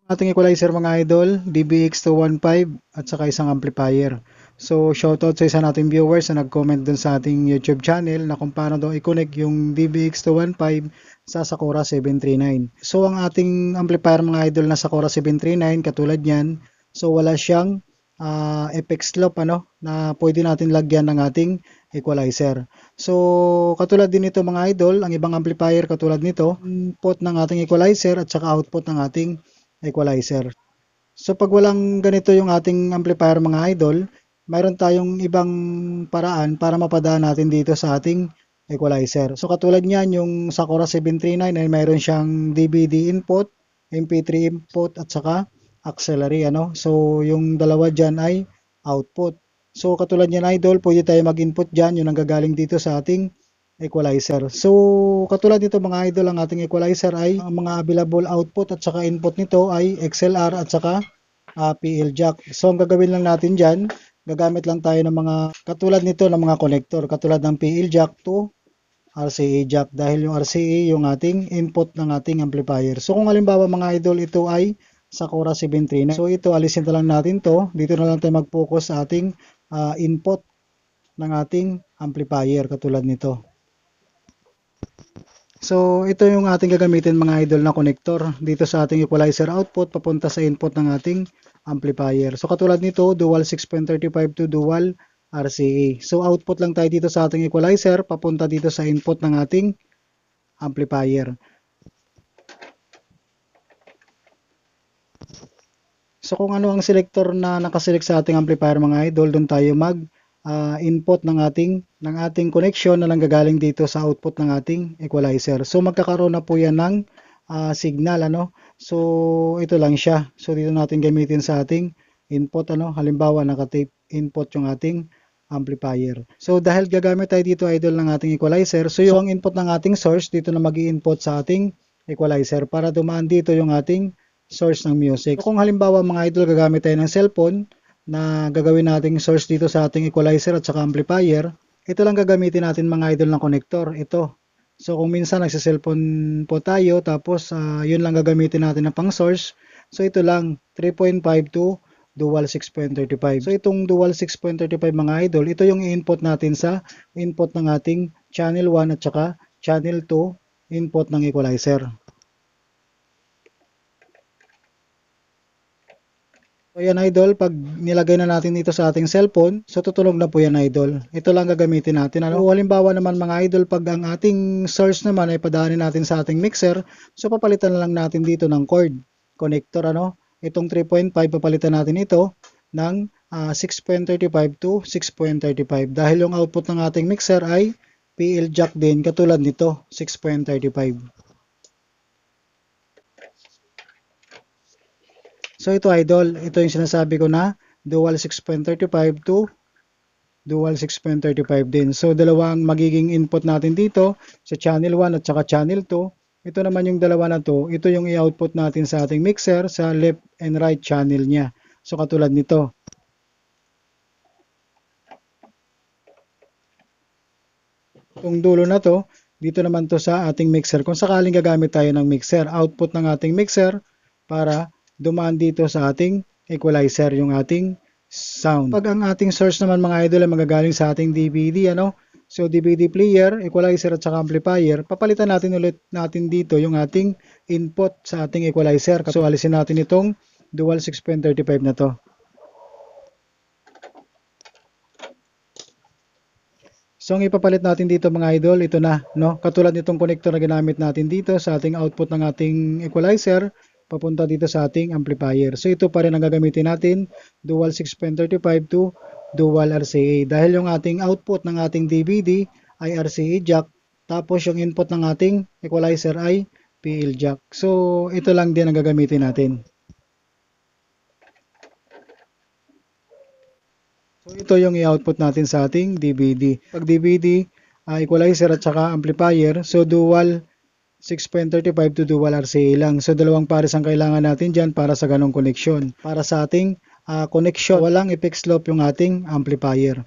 Ating equalizer mga idol, DBX215 at saka isang amplifier. So shoutout sa isa nating viewers na nag-comment dun sa ating YouTube channel na kung paano daw i-connect yung DBX215 sa Sakura 739. So ang ating amplifier mga idol na Sakura 739 katulad niyan, so wala siyang FX slope na pwede natin lagyan ng ating equalizer. So katulad din nito mga idol, ang ibang amplifier katulad nito, input ng ating equalizer at saka output ng ating equalizer. So pag walang ganito yung ating amplifier mga idol, mayroon tayong ibang paraan para mapadaan natin dito sa ating equalizer. So katulad niyan yung Sakura 739 ay mayroon siyang DVD input, MP3 input at saka auxiliary So yung dalawa diyan ay output. So katulad niyan idol, pwede tayo mag-input diyan, yung nanggagaling dito sa ating equalizer. So, katulad nito mga idol, ang ating equalizer ay ang mga available output at saka input nito ay XLR at saka PL jack. So, ang gagawin lang natin dyan, gagamit lang tayo ng mga katulad nito ng mga connector, katulad ng PL jack to RCA jack dahil yung RCA yung ating input ng ating amplifier. So, kung halimbawa mga idol, ito ay Sakura 739. So, ito alisin na lang natin to. Dito na lang tayo mag-focus sa ating input ng ating amplifier katulad nito. So, ito yung ating gagamitin mga idol na connector dito sa ating equalizer output papunta sa input ng ating amplifier. So, katulad nito, dual 6.35 to dual RCA. So, output lang tayo dito sa ating equalizer papunta dito sa input ng ating amplifier. So, kung ano ang selector na nakaselect sa ating amplifier mga idol, doon tayo mag input ng ating connection na lang gagaling dito sa output ng ating equalizer. So magkakaroon na po yan ng signal So ito lang siya. So dito natin gamitin sa ating input halimbawa naka-tape input yung ating amplifier. So dahil gagamit tayo dito idol ng ating equalizer, so yung input ng ating source dito na magi-input sa ating equalizer para dumaan dito yung ating source ng music. So kung halimbawa mga idol gagamit tayo ng cellphone, na gagawin nating source dito sa ating equalizer at saka amplifier, ito lang gagamitin natin mga idol ng connector, ito. So kung minsan nagsa-cellphone po tayo, tapos yun lang gagamitin natin na pang source, so ito lang, 3.5 to dual 6.35. So itong dual 6.35 mga idol, ito yung input natin sa input ng ating channel 1 at saka channel 2 input ng equalizer. So yan idol, pag nilagay na natin dito sa ating cellphone, so tutulog na po yan idol. Ito lang gagamitin natin. Halimbawa naman mga idol, pag ang ating source naman ay padaanin natin sa ating mixer, so papalitan na lang natin dito ng cord connector. Itong 3.5 papalitan natin ito ng 6.35 to 6.35 dahil yung output ng ating mixer ay PL jack din katulad nito, 6.35. So ito idol, ito yung sinasabi ko na dual 6.35 to dual 6.35 din. So dalawang magiging input natin dito sa channel 1 at saka channel 2. Ito naman yung dalawa na to, ito yung i-output natin sa ating mixer sa left and right channel niya. So katulad nito. Itong dulo na to, dito naman to sa ating mixer. Kung sakaling gagamit tayo ng mixer, output ng ating mixer para dumaan dito sa ating equalizer yung ating sound. Pag ang ating source naman mga idol ay magagaling sa ating DVD, so DVD player, equalizer at saka amplifier, papalitan natin ulit natin dito yung ating input sa ating equalizer. So alisin natin itong dual 6.35 na to. So ang ipapalit natin dito mga idol, ito na, katulad nitong connector na ginamit natin dito sa ating output ng ating equalizer, papunta dito sa ating amplifier. So ito pa rin ang gagamitin natin, dual 6.35 to dual RCA. Dahil yung ating output ng ating DVD ay RCA jack, tapos yung input ng ating equalizer ay PL jack. So ito lang din ang gagamitin natin. So ito yung i-output natin sa ating DVD. Pag DVD, equalizer at saka amplifier, so dual 6.35 to dual RCA lang. So dalawang pares ang kailangan natin dyan para sa ganong connection. Para sa ating connection, walang effect slope yung ating amplifier.